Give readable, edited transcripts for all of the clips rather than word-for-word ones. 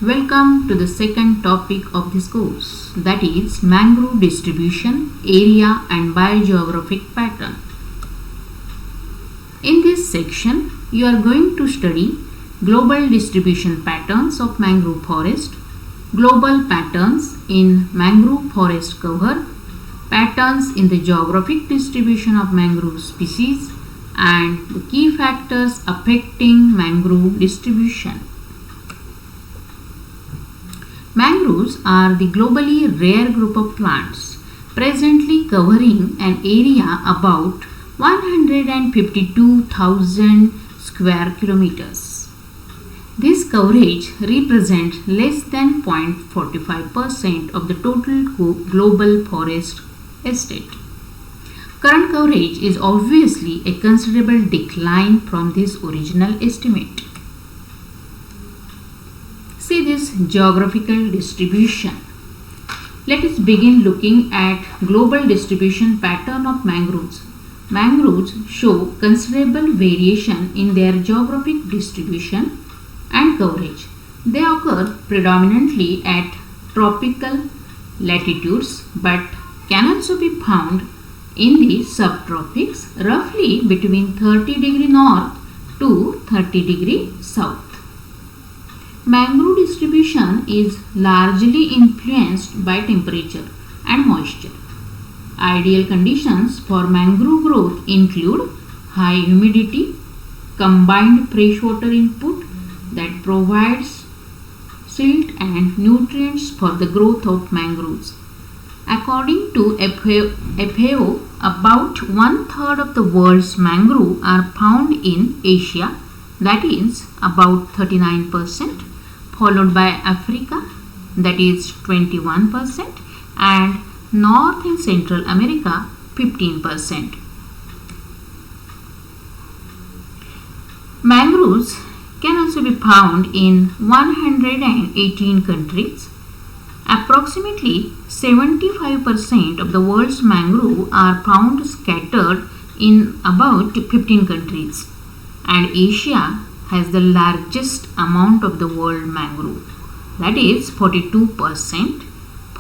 Welcome to the second topic of this course, that is mangrove distribution, area and biogeographic pattern. In this section, you are going to study global distribution patterns of mangrove forest, global patterns in mangrove forest cover, patterns in the geographic distribution of mangrove species, and the key factors affecting mangrove distribution. Mangroves are the globally rare group of plants, presently covering an area about 152,000 square kilometers. This coverage represents less than 0.45% of the total global forest estate. Current coverage is obviously a considerable decline from this original estimate. See this geographical distribution. Let us begin looking at global distribution pattern of mangroves. Mangroves show considerable variation in their geographic distribution and coverage. They occur predominantly at tropical latitudes but can also be found in the subtropics, roughly between 30° north to 30° south. Mangrove distribution is largely influenced by temperature and moisture. Ideal conditions for mangrove growth include high humidity, combined freshwater input that provides silt and nutrients for the growth of mangroves. According to FAO, about 1/3 of the world's mangrove are found in Asia, that is about 39%, followed by Africa, that is 21%, and North and Central America, 15%. Mangroves can also be found in 118 countries. Approximately 75% of the world's mangrove are found scattered in about 15 countries, and Asia has the largest amount of the world mangrove, that is 42%,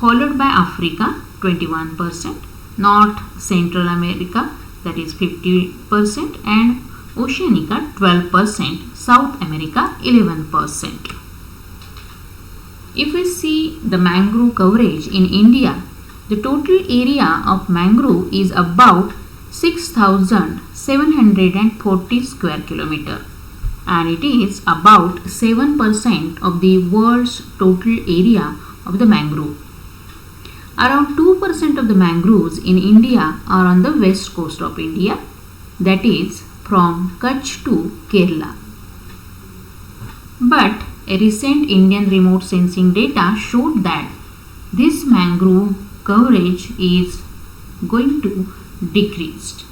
followed by Africa 21%, North Central America, that is 50%, and Oceania 12%, South America 11%. If we see the mangrove coverage in India, the total area of mangrove is about 6,740 square kilometer, and it is about 7% of the world's total area of the mangrove. Around 2% of the mangroves in India are on the west coast of India, that is from Kutch to Kerala. But a recent Indian remote sensing data showed that this mangrove coverage is going to decrease.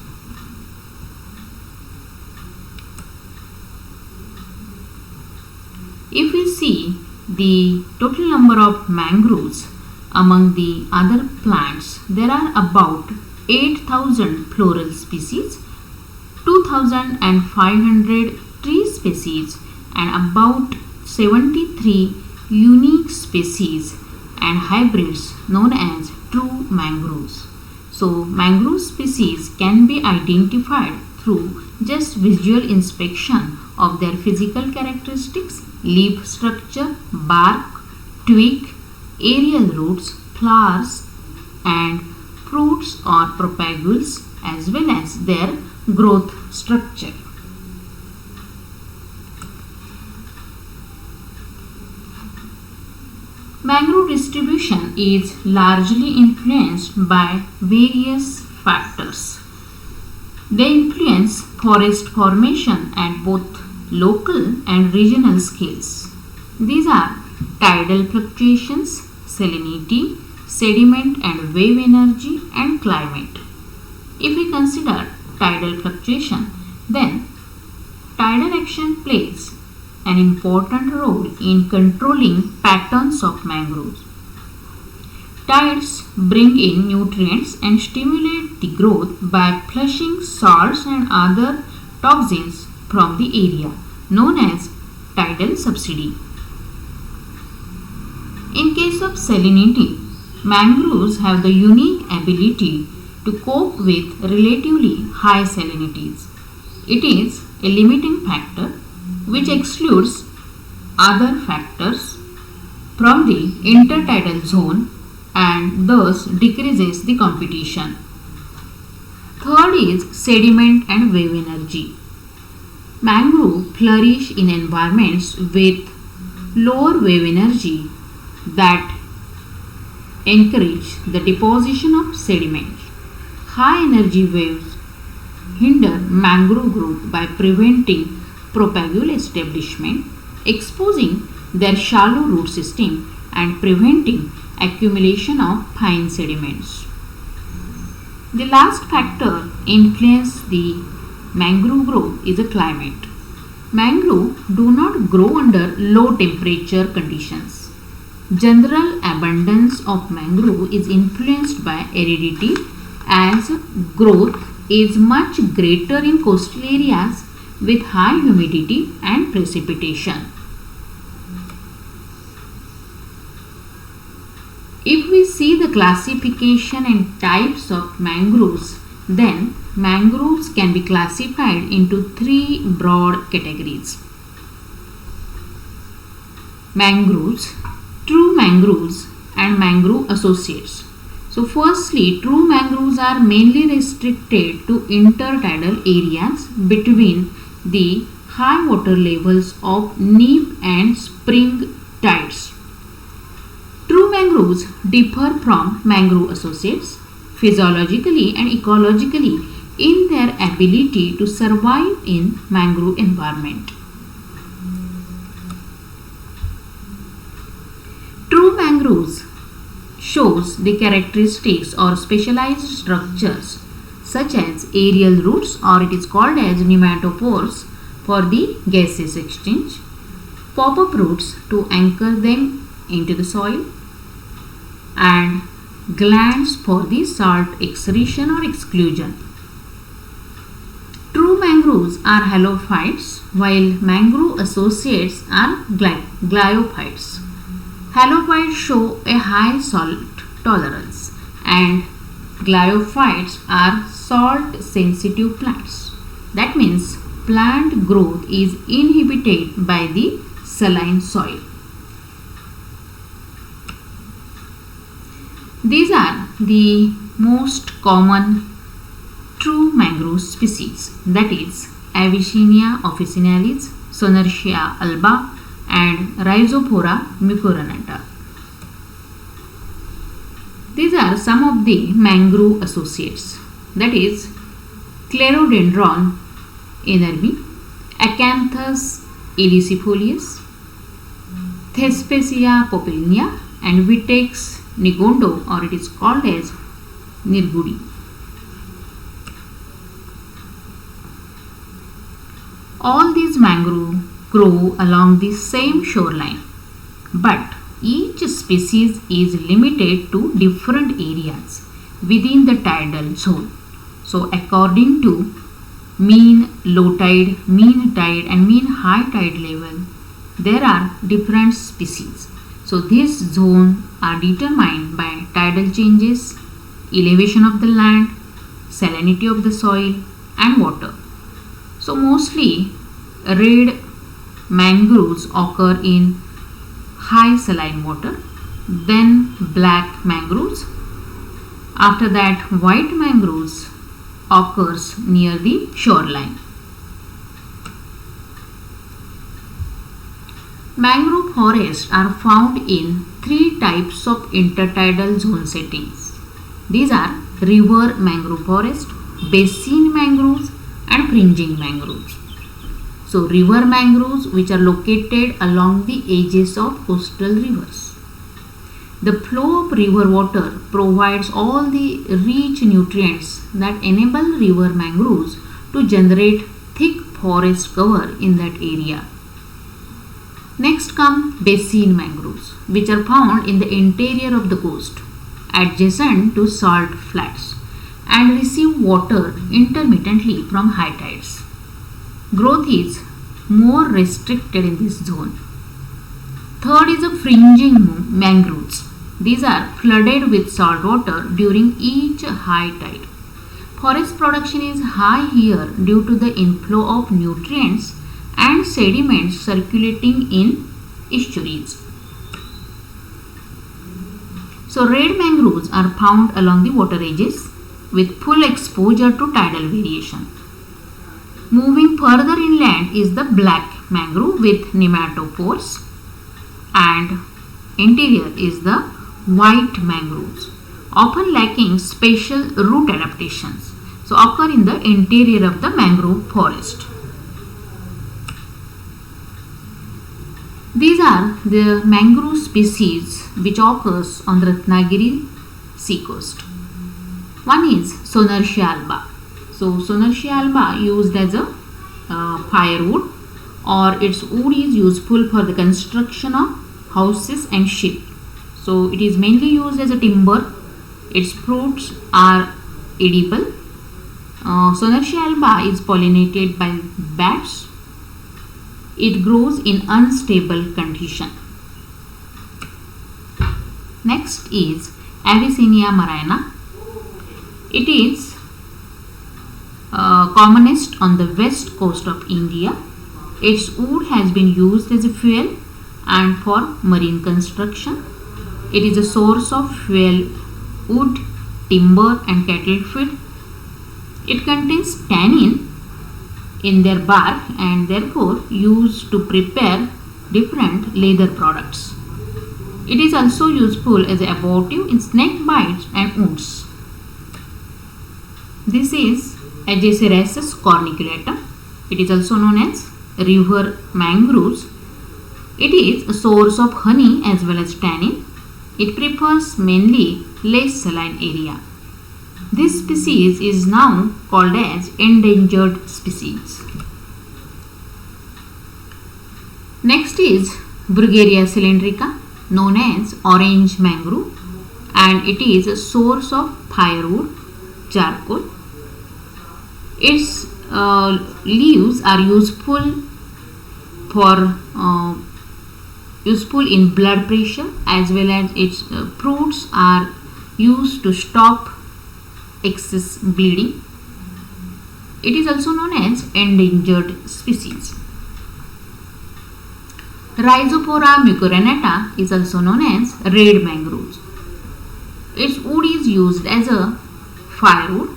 If we see the total number of mangroves among the other plants, there are about 8,000 floral species, 2,500 tree species, and about 73 unique species and hybrids known as true mangroves. So, mangrove species can be identified through just visual inspection of their physical characteristics, leaf structure, bark, twig, aerial roots, flowers, and fruits or propagules, as well as their growth structure. Mangrove distribution is largely influenced by various factors. They influence forest formation at both local and regional scales. These are tidal fluctuations, salinity, sediment and wave energy, and climate. If we consider tidal fluctuation, then tidal action plays an important role in controlling patterns of mangroves. Tides bring in nutrients and stimulate the growth by flushing salts and other toxins from the area, known as tidal subsidy. In case of salinity, mangroves have the unique ability to cope with relatively high salinities. It is a limiting factor which excludes other factors from the intertidal zone and thus decreases the competition. Third is sediment and wave energy. Mangrove flourish in environments with lower wave energy that encourage the deposition of sediment. High energy waves hinder mangrove growth by preventing propagule establishment, exposing their shallow root system and preventing accumulation of fine sediments. The last factor influence the mangrove growth is the climate. Mangrove do not grow under low temperature conditions. General abundance of mangrove is influenced by aridity as growth is much greater in coastal areas with high humidity and precipitation. If we see the classification and types of mangroves, then mangroves can be classified into three broad categories. Mangroves, true mangroves and mangrove associates. So firstly, true mangroves are mainly restricted to intertidal areas between the high water levels of neap and spring tides. True mangroves differ from mangrove associates physiologically and ecologically in their ability to survive in mangrove environment. True mangroves shows the characteristics or specialized structures such as aerial roots, or it is called as pneumatophores for the gaseous exchange, pop-up roots to anchor them into the soil, and glands for the salt excretion or exclusion. True mangroves are halophytes while mangrove associates are glyophytes. Halophytes show a high salt tolerance and glyophytes are salt sensitive plants. That means plant growth is inhibited by the saline soil. These are the most common true mangrove species, that is Avicennia officinalis, Sonartia alba and Rhizophora mucoronata. These are some of the mangrove associates, that is Clerodendron inermi, Acanthus ilicifolius, Thespesia popilnea and Vitex nigondo, or it is called as nirgudi. All these mangrove grow along the same shoreline, but each species is limited to different areas within the tidal zone. So according to mean low tide, mean tide and mean high tide level, there are different species. So these zones are determined by tidal changes, elevation of the land, salinity of the soil and water. So mostly red mangroves occur in high saline water, then black mangroves. After that, white mangroves occurs near the shoreline. Mangrove forests are found in three types of intertidal zone settings. These are river mangrove forest, basin mangroves and fringing mangroves. So river mangroves which are located along the edges of coastal rivers. The flow of river water provides all the rich nutrients that enable river mangroves to generate thick forest cover in that area. Next come basin mangroves which are found in the interior of the coast adjacent to salt flats and receive water intermittently from high tides. Growth is more restricted in this zone. Third is the fringing mangroves. These are flooded with salt water during each high tide. Forest production is high here due to the inflow of nutrients and sediments circulating in estuaries. So red mangroves are found along the water edges with full exposure to tidal variation. Moving further inland is the black mangrove with nematophores, and interior is the white mangroves, often lacking special root adaptations, so occur in the interior of the mangrove forest. These are the mangrove species which occurs on the Ratnagiri seacoast. One is Sonartia alba. So Sonartia alba used as a firewood, or its wood is useful for the construction of houses and ship. So it is mainly used as a timber. Its fruits are edible. Sonartia alba is pollinated by bats. It grows in unstable condition. Next is Avicennia marina. It is commonest on the west coast of India. Its wood has been used as a fuel and for marine construction. It is a source of fuel, wood, timber and cattle feed. It contains tannin in their bark and therefore used to prepare different leather products. It is also useful as an abortive in snake bites and wounds. This is Agerocercus corniculatum. It is also known as river mangroves. It is a source of honey as well as tannin. It prefers mainly less saline area. This species is now called as endangered species. Next is Brugueria cylindrica, known as orange mangrove, and it is a source of firewood, charcoal. Its leaves are useful in blood pressure, as well as its fruits are used to stop excess bleeding. It is also known as endangered species. Rhizophora mucornata is also known as red mangroves. Its wood is used as a firewood,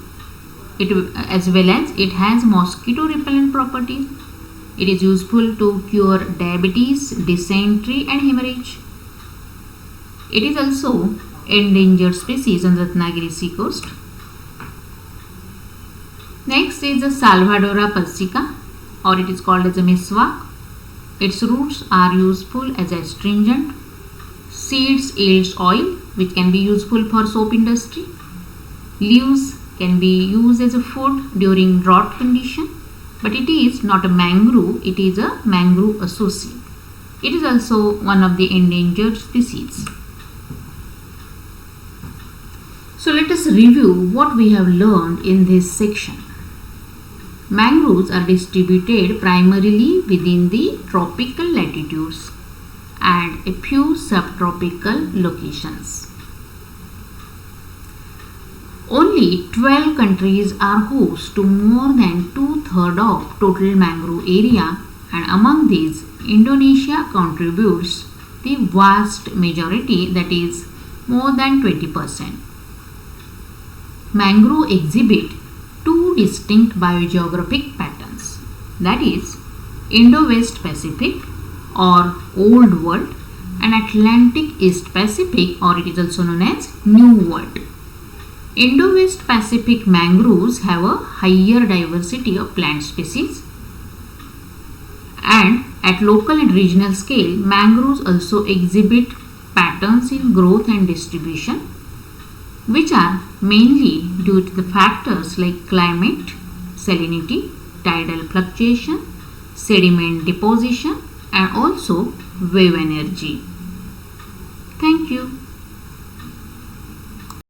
as well as it has mosquito repellent properties. It is useful to cure diabetes, dysentery and hemorrhage. It is also endangered species on the Ratnagiri seacoast. Next is the Salvadora persica, or it is called as a miswak. Its roots are useful as astringent. Seeds yields oil, which can be useful for soap industry. Leaves can be used as a food during drought condition, but it is not a mangrove, it is a mangrove associate. It is also one of the endangered species. So let us review what we have learned in this section. Mangroves are distributed primarily within the tropical latitudes and a few subtropical locations. Only 12 countries are host to more than 2/3 of total mangrove area, and among these, Indonesia contributes the vast majority, that is more than 20%. Mangrove exhibit two distinct biogeographic patterns, that is Indo-West Pacific or Old World and Atlantic East Pacific, or it is also known as New World. Indo-West Pacific mangroves have a higher diversity of plant species, and at local and regional scale, mangroves also exhibit patterns in growth and distribution, which are mainly due to the factors like climate, salinity, tidal fluctuation, sediment deposition, and also wave energy. Thank you.